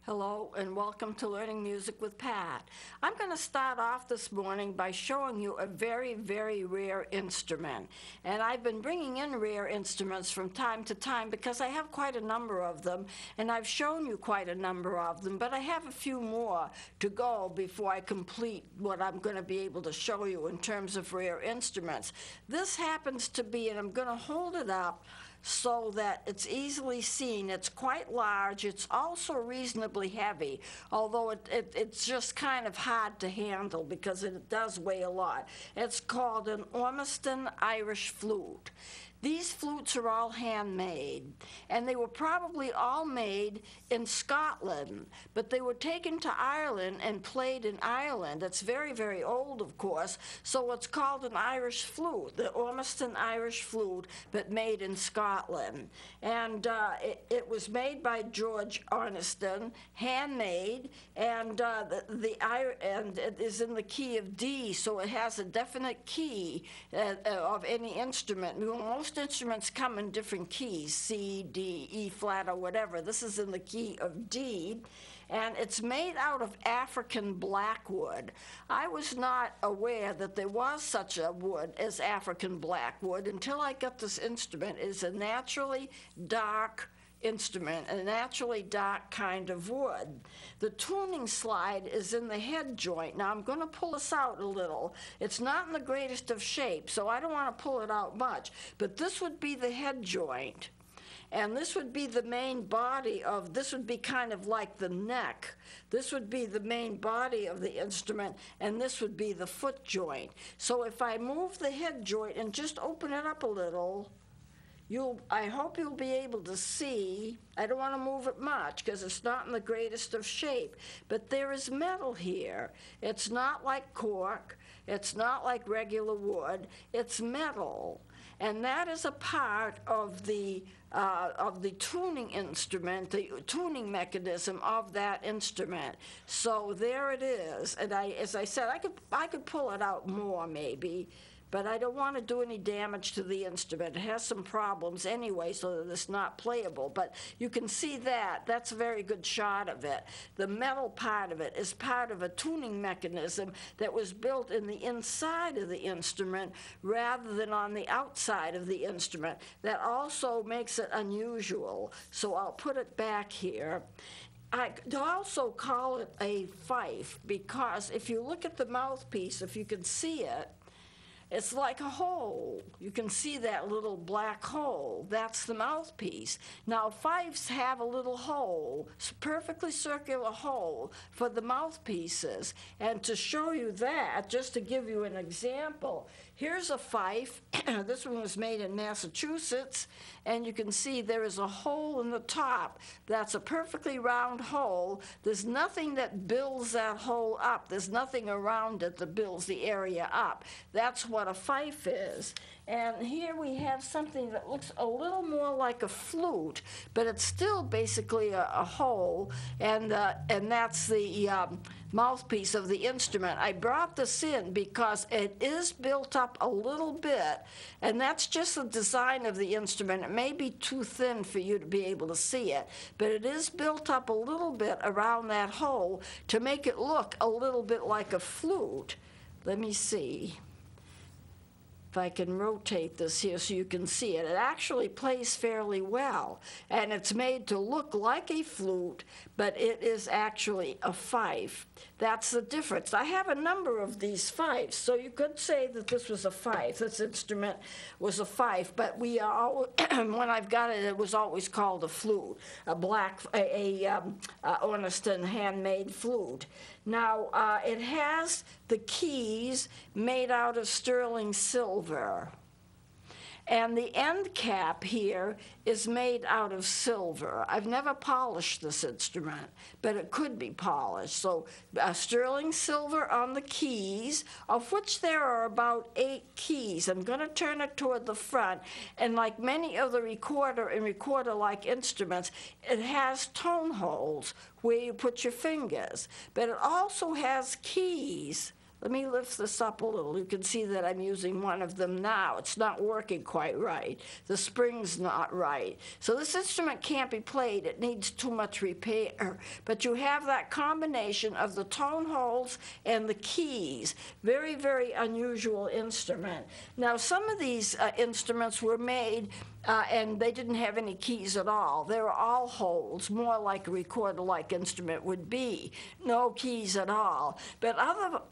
Hello and welcome to Learning Music with Pat. I'm going to start off this morning by showing you a very, very rare instrument. And I've been bringing in rare instruments from time to time because I have quite a number of them, and I've shown you quite a number of them, but I have a few more to go before I complete what I'm going to be able to show you in terms of rare instruments. This happens to be, and I'm going to hold it up so that it's easily seen. It's quite large. It's also reasonably heavy, although it's just kind of hard to handle because it does weigh a lot. It's called an Ormiston Irish flute. These flutes are all handmade, and they were probably all made in Scotland, but they were taken to Ireland and played in Ireland. It's very, very old, of course, so it's called an Irish flute, the Ormiston Irish flute, but made in Scotland. And it was made by George Ormiston, handmade, and it is in the key of D, so it has a definite key of any instrument. Most instruments come in different keys, C, D, E flat, or whatever. This is in the key of D, and it's made out of African blackwood. I was not aware that there was such a wood as African blackwood until I got this instrument. It's a naturally dark instrument, a naturally dark kind of wood. The tuning slide is in the head joint. Now I'm going to pull this out a little. It's not in the greatest of shape, so I don't want to pull it out much, but this would be the head joint. And this would be the main body of, this would be kind of like the neck. This would be the main body of the instrument, and this would be the foot joint. So if I move the head joint and just open it up a little, I hope you'll be able to see. I don't want to move it much because it's not in the greatest of shape, but there is metal here. It's not like cork. It's not like regular wood. It's metal, and that is a part of the tuning instrument, the tuning mechanism of that instrument. So there it is, and as I said, I could pull it out more maybe, but I don't want to do any damage to the instrument. It has some problems anyway, so that it's not playable. But you can see that. That's a very good shot of it. The metal part of it is part of a tuning mechanism that was built in the inside of the instrument rather than on the outside of the instrument. That also makes it unusual. So I'll put it back here. I also call it a fife because if you look at the mouthpiece, if you can see it, it's like a hole. You can see that little black hole. That's the mouthpiece. Now, fifes have a little hole, perfectly circular hole for the mouthpieces. And to show you that, just to give you an example, here's a fife. This one was made in Massachusetts, and you can see there is a hole in the top. That's a perfectly round hole. There's nothing that builds that hole up. There's nothing around it that builds the area up. That's what a fife is. And here we have something that looks a little more like a flute, but it's still basically a hole, and that's the mouthpiece of the instrument. I brought this in because it is built up a little bit, and that's just the design of the instrument. It may be too thin for you to be able to see it, but it is built up a little bit around that hole to make it look a little bit like a flute. Let me see if I can rotate this here so you can see it. It actually plays fairly well, and it's made to look like a flute, but it is actually a fife. That's the difference. I have a number of these fifes, so you could say that this was a fife. This instrument was a fife, but we are when I've got it, it was always called a flute, Ormiston handmade flute. Now, it has the keys made out of sterling silver. And the end cap here is made out of silver. I've never polished this instrument, but it could be polished. So sterling silver on the keys, of which there are about 8 keys. I'm going to turn it toward the front, and like many of the recorder and recorder-like instruments, it has tone holes where you put your fingers, but it also has keys. Let me lift this up a little. You can see that I'm using one of them now. It's not working quite right. The spring's not right. So this instrument can't be played. It needs too much repair. But you have that combination of the tone holes and the keys. Very, very unusual instrument. Now, some of these instruments were made and they didn't have any keys at all. They were all holes, more like a recorder-like instrument would be. No keys at all. But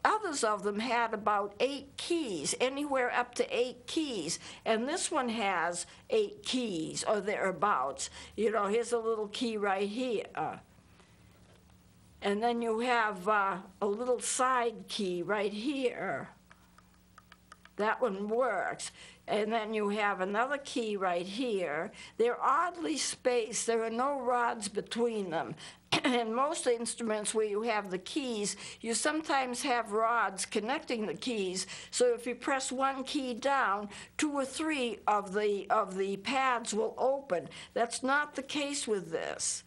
others of them had about 8 keys, anywhere up to 8 keys. And this one has 8 keys, or thereabouts. You know, here's a little key right here. And then you have a little side key right here. That one works. And then you have another key right here. They're oddly spaced. There are no rods between them. In most instruments where you have the keys, you sometimes have rods connecting the keys. So if you press one key down, 2 or 3 of the pads will open. That's not the case with this.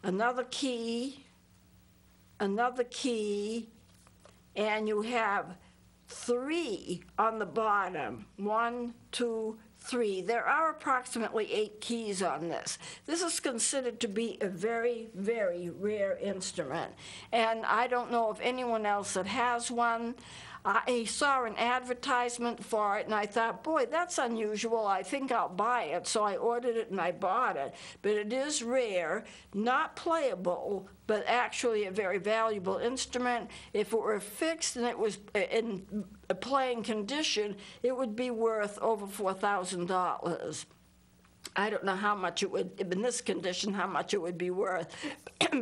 Another key, and you have 3 on the bottom. 1, 2, 3. There are approximately 8 keys on this. This is considered to be a very, very rare instrument. And I don't know of anyone else that has one. I saw an advertisement for it, and I thought, boy, that's unusual. I think I'll buy it. So I ordered it, and I bought it. But it is rare, not playable, but actually a very valuable instrument. If it were fixed and it was in a playing condition, it would be worth over $4,000. I don't know how much it would, in this condition, how much it would be worth,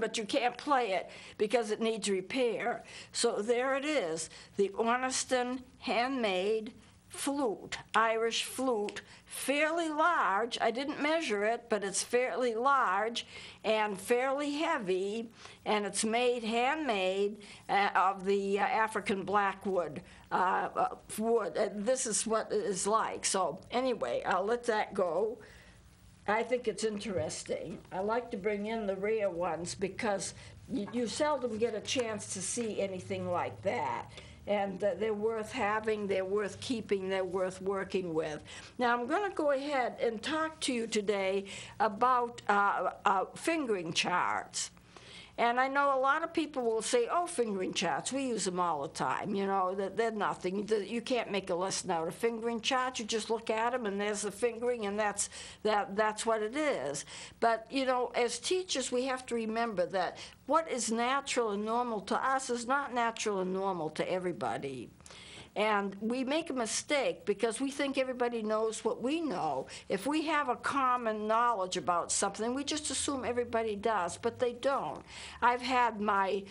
but you can't play it because it needs repair. So there it is, the Orniston handmade flute, Irish flute, fairly large. I didn't measure it, but it's fairly large and fairly heavy, and it's handmade of the African blackwood wood. This is what it is like. So anyway, I'll let that go. I think it's interesting. I like to bring in the rare ones because you seldom get a chance to see anything like that. And they're worth having, they're worth keeping, they're worth working with. Now, I'm going to go ahead and talk to you today about fingering charts. And I know a lot of people will say, oh, fingering charts, we use them all the time. You know, they're nothing. You can't make a lesson out of fingering charts. You just look at them, and there's the fingering, and that's what it is. But, you know, as teachers, we have to remember that what is natural and normal to us is not natural and normal to everybody. And we make a mistake because we think everybody knows what we know. If we have a common knowledge about something, we just assume everybody does, but they don't. I've had my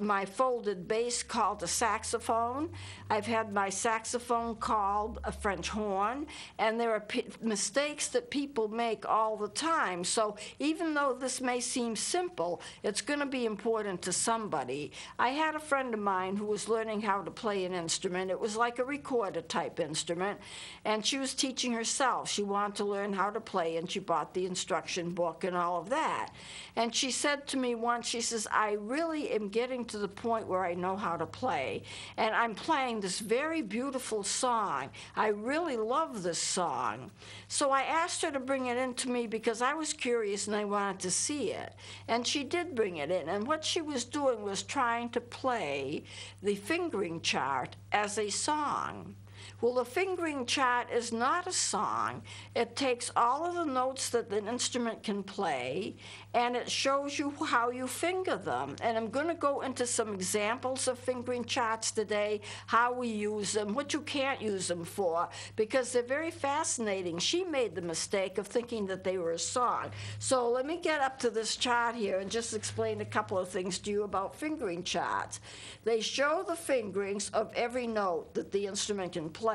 my folded bass called a saxophone. I've had my saxophone called a French horn, and there are mistakes that people make all the time. So even though this may seem simple, it's going to be important to somebody. I had a friend of mine who was learning how to play an instrument. It was like a recorder type instrument, and she was teaching herself. She wanted to learn how to play, and she bought the instruction book and all of that. And she said to me once, she says, I really am getting to the point where I know how to play, and I'm playing this very beautiful song. I really love this song. So I asked her to bring it in to me because I was curious and I wanted to see it. And she did bring it in, and what she was doing was trying to play the fingering chart as a song. Well, the fingering chart is not a song. It takes all of the notes that an instrument can play, and it shows you how you finger them. And I'm going to go into some examples of fingering charts today, how we use them, what you can't use them for, because they're very fascinating. She made the mistake of thinking that they were a song. So let me get up to this chart here and just explain a couple of things to you about fingering charts. They show the fingerings of every note that the instrument can play.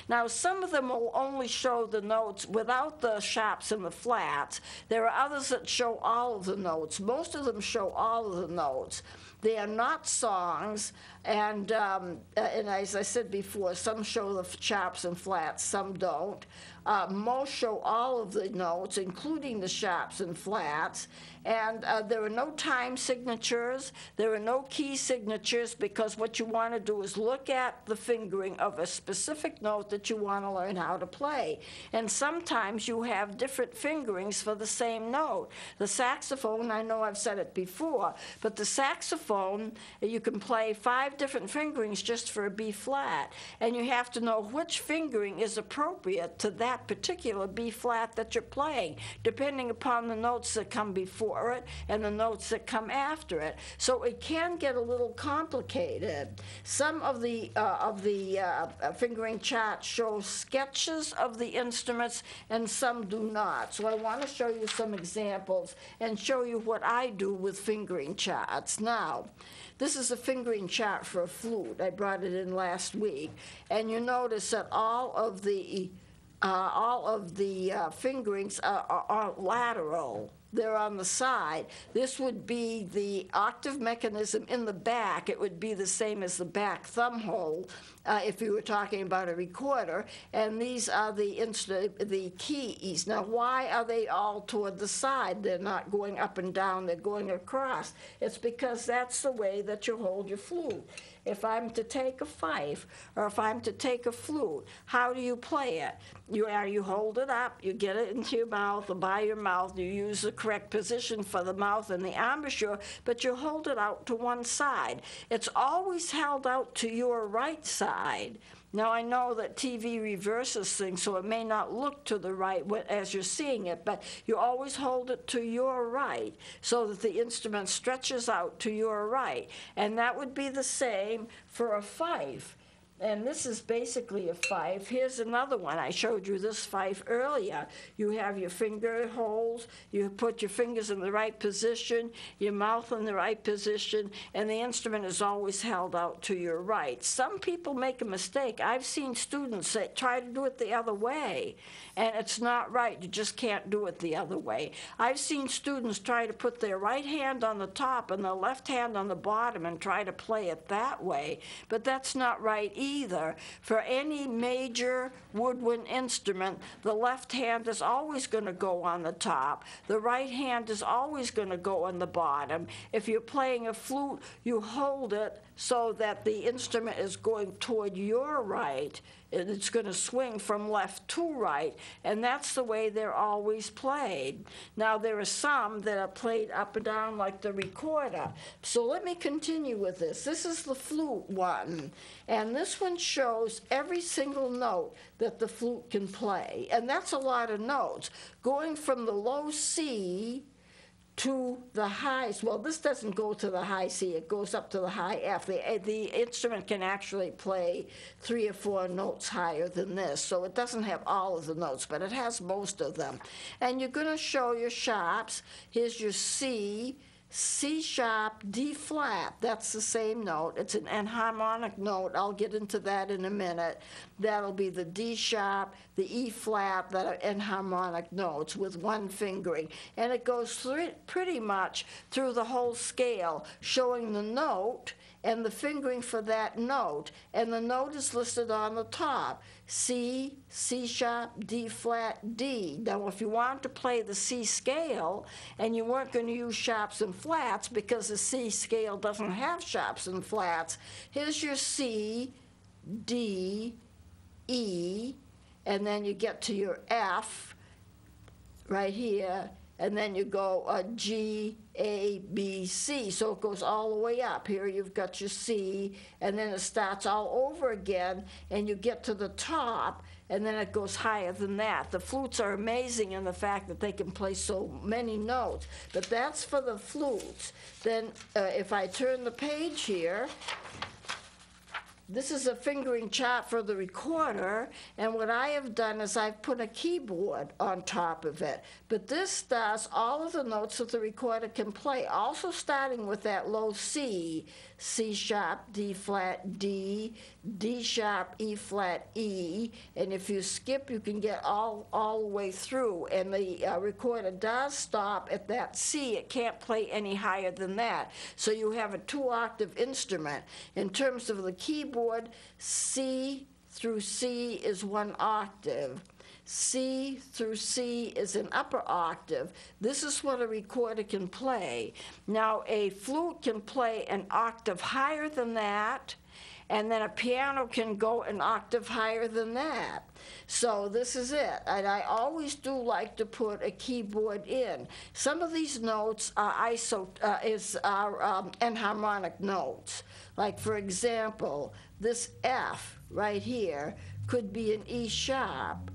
Now, some of them will only show the notes without the sharps and the flats. There are others that show all of the notes. Most of them show all of the notes. They are not songs, And as I said before, some show the sharps and flats, some don't. Most show all of the notes, including the sharps and flats. And there are no time signatures. There are no key signatures, because what you want to do is look at the fingering of a specific note that you want to learn how to play. And sometimes you have different fingerings for the same note. The saxophone, I know I've said it before, but the saxophone, you can play 5 different fingerings just for a B flat. And you have to know which fingering is appropriate to that particular B flat that you're playing, depending upon the notes that come before it and the notes that come after it. So it can get a little complicated. Some of the fingering charts show sketches of the instruments, and some do not. So I want to show you some examples and show you what I do with fingering charts. Now, this is a fingering chart for a flute. I brought it in last week, and you notice that all of the fingerings are lateral. They're on the side. This would be the octave mechanism in the back. It would be the same as the back thumb hole if you were talking about a recorder. And these are the keys. Now, why are they all toward the side? They're not going up and down. They're going across. It's because that's the way that you hold your flute. If I'm to take a fife, or if I'm to take a flute, how do you play it? You hold it up, you get it into your mouth, or by your mouth, you use the correct position for the mouth and the embouchure, but you hold it out to one side. It's always held out to your right side. Now, I know that TV reverses things, so it may not look to the right as you're seeing it, but you always hold it to your right so that the instrument stretches out to your right. And that would be the same for a fife. And this is basically a fife. Here's another one. I showed you this fife earlier. You have your finger holes, you put your fingers in the right position, your mouth in the right position, and the instrument is always held out to your right. Some people make a mistake. I've seen students that try to do it the other way, and it's not right. You just can't do it the other way. I've seen students try to put their right hand on the top and their left hand on the bottom and try to play it that way, but that's not right either. For any major woodwind instrument, the left hand is always going to go on the top. The right hand is always going to go on the bottom. If you're playing a flute, you hold it so that the instrument is going toward your right. It's going to swing from left to right, and that's the way they're always played. Now, there are some that are played up and down like the recorder. So let me continue with this. This is the flute one, and this one shows every single note that the flute can play, and that's a lot of notes, going from the low C to the high. Well, this doesn't go to the high C, it goes up to the high F. The instrument can actually play 3 or 4 notes higher than this, so it doesn't have all of the notes, but it has most of them. And you're going to show your sharps. Here's your C, C sharp, D flat. That's the same note. It's an enharmonic note. I'll get into that in a minute. That'll be the D sharp, the E flat, that are enharmonic notes with one fingering. And it goes through pretty much through the whole scale, showing the note and the fingering for that note. And the note is listed on the top. C, C sharp, D flat, D. Now, if you want to play the C scale, and you weren't going to use sharps and flats because the C scale doesn't have sharps and flats, here's your C, D, E, and then you get to your F right here, and then you go G, A, B, C. So it goes all the way up. Here you've got your C, and then it starts all over again, and you get to the top, and then it goes higher than that. The flutes are amazing in the fact that they can play so many notes, but that's for the flutes. Then if I turn the page here, This is a fingering chart for the recorder, and what I have done is I've put a keyboard on top of it. But this does all of the notes that the recorder can play, also starting with that low C, C sharp, D flat, D, D sharp, E flat, E, and if you skip, you can get all the way through, and the recorder does stop at that C. It can't play any higher than that. So you have a 2-octave instrument. In terms of the keyboard, C through C is 1 octave. C through C is an upper octave. This is what a recorder can play. Now, a flute can play an octave higher than that, and then a piano can go an octave higher than that. So this is it. And I always do like to put a keyboard in. Some of these notes are enharmonic notes. Like, for example, this F right here could be an E sharp.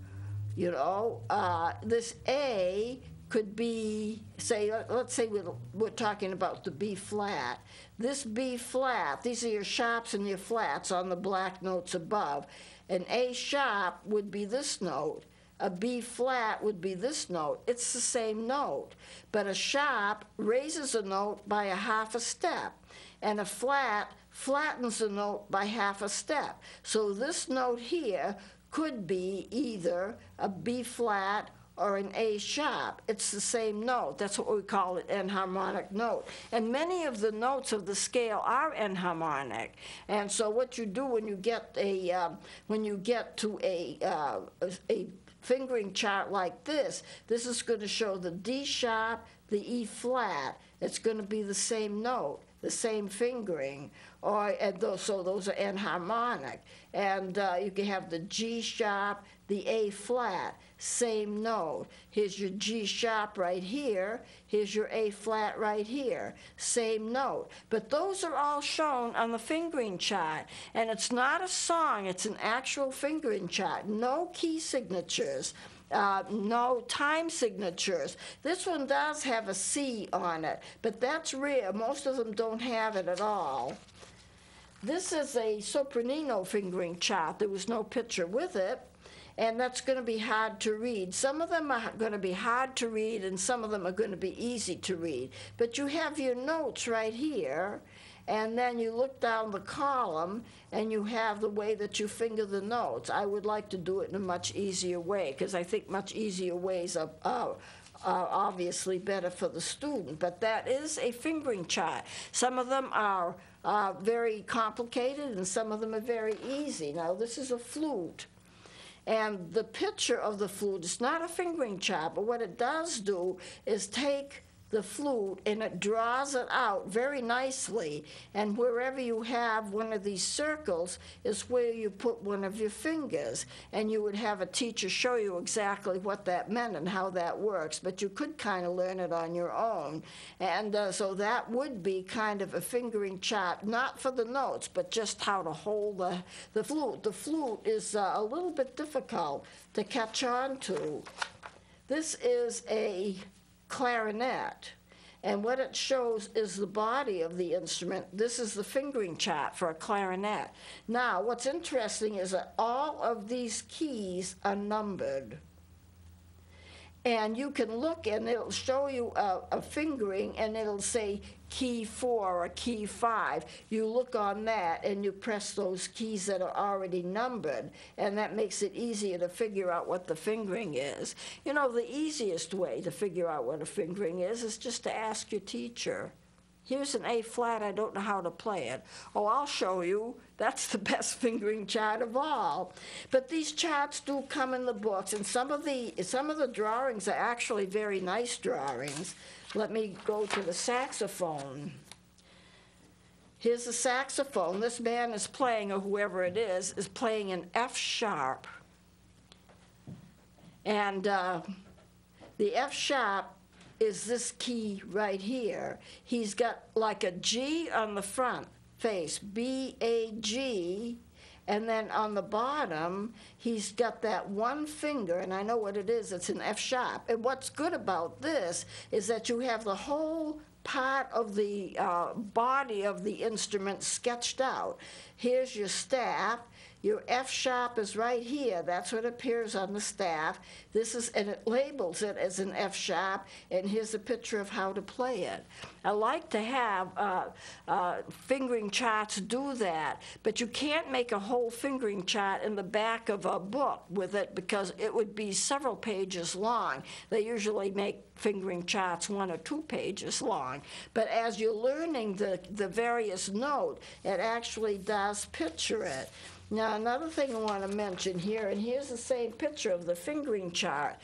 You know, this A could be, say, let's say we're talking about the B flat. This B flat, these are your sharps and your flats on the black notes above. An A sharp would be this note. A B flat would be this note. It's the same note. But a sharp raises a note by a half a step, and a flat flattens a note by half a step. So this note here could be either a B flat or an A sharp. It's the same note. That's what we call an enharmonic note. And many of the notes of the scale are enharmonic. And so what you do when you get to a fingering chart like this is going to show the D sharp, the E flat. It's going to be the same note, the same fingering, so those are enharmonic. And you can have the G sharp, the A flat, same note. Here's your G sharp right here. Here's your A flat right here, same note. But those are all shown on the fingering chart. And it's not a song, it's an actual fingering chart. No key signatures. No time signatures. This one does have a C on it, but that's rare. Most of them don't have it at all. This is a sopranino fingering chart. There was no picture with it, and that's going to be hard to read. Some of them are going to be hard to read, and some of them are going to be easy to read. But you have your notes right here, and then you look down the column, and you have the way that you finger the notes. I would like to do it in a much easier way, because I think much easier ways are obviously better for the student. But that is a fingering chart. Some of them are very complicated, and some of them are very easy. Now, this is a flute. And the picture of the flute is not a fingering chart, but what it does do is take the flute and it draws it out very nicely, and wherever you have one of these circles is where you put one of your fingers, and you would have a teacher show you exactly what that meant and how that works, but you could kind of learn it on your own. And so that would be kind of a fingering chart, not for the notes, but just how to hold the flute. The flute is a little bit difficult to catch on to. This is a clarinet, and what it shows is the body of the instrument. This is the fingering chart for a clarinet. Now, what's interesting is that all of these keys are numbered. And you can look, and it'll show you a fingering, and it'll say key 4 or key 5. You look on that, and you press those keys that are already numbered, and that makes it easier to figure out what the fingering is. You know, the easiest way to figure out what a fingering is just to ask your teacher. Here's an A flat, I don't know how to play it. Oh, I'll show you. That's the best fingering chart of all. But these charts do come in the books, and some of the drawings are actually very nice drawings. Let me go to the saxophone. Here's the saxophone. This man is playing, or whoever it is playing an F sharp. And the F sharp is this key right here. He's got like a G on the front face, B, A, G, and then on the bottom, he's got that one finger, and I know what it is, it's an F sharp. And what's good about this is that you have the whole part of the body of the instrument sketched out. Here's your staff. Your F sharp is right here. That's what appears on the staff. This is, and it labels it as an F sharp, and here's a picture of how to play it. I like to have fingering charts do that, but you can't make a whole fingering chart in the back of a book with it because it would be several pages long. They usually make fingering charts 1 or 2 pages long. But as you're learning the various note, it actually does picture it. Now, another thing I want to mention here, and here's the same picture of the fingering chart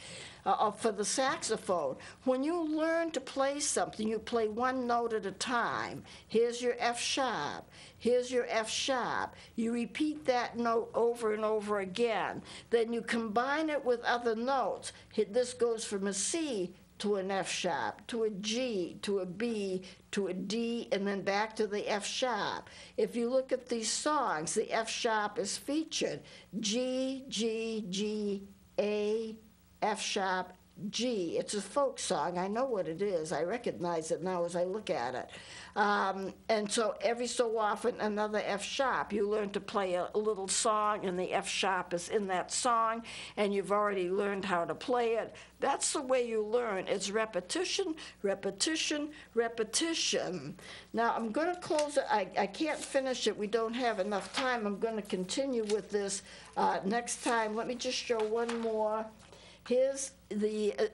for the saxophone. When you learn to play something, you play one note at a time. Here's your F sharp. Here's your F sharp. You repeat that note over and over again. Then you combine it with other notes. This goes from a C to an F sharp, to a G, to a B, to a D, and then back to the F sharp. If you look at these songs, the F sharp is featured. G, G, G, A, F sharp, G. It's a folk song. I know what it is. I recognize it now as I look at it. And so every so often, another F sharp. You learn to play a little song, and the F sharp is in that song, and you've already learned how to play it. That's the way you learn. It's repetition, repetition, repetition. Now, I'm going to close it. I can't finish it. We don't have enough time. I'm going to continue with this next time. Let me just show one more. Here's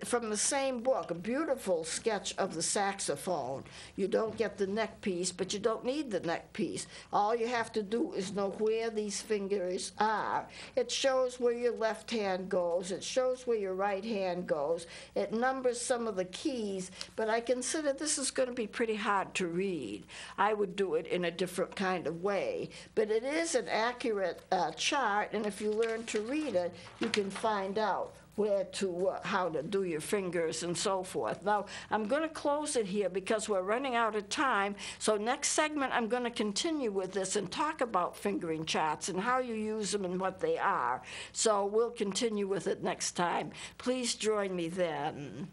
from the same book, a beautiful sketch of the saxophone. You don't get the neck piece, but you don't need the neck piece. All you have to do is know where these fingers are. It shows where your left hand goes. It shows where your right hand goes. It numbers some of the keys, but I consider this is going to be pretty hard to read. I would do it in a different kind of way, but it is an accurate chart, and if you learn to read it, you can find out where to, how to do your fingers and so forth. Now, I'm going to close it here because we're running out of time. So next segment, I'm going to continue with this and talk about fingering charts and how you use them and what they are. So we'll continue with it next time. Please join me then.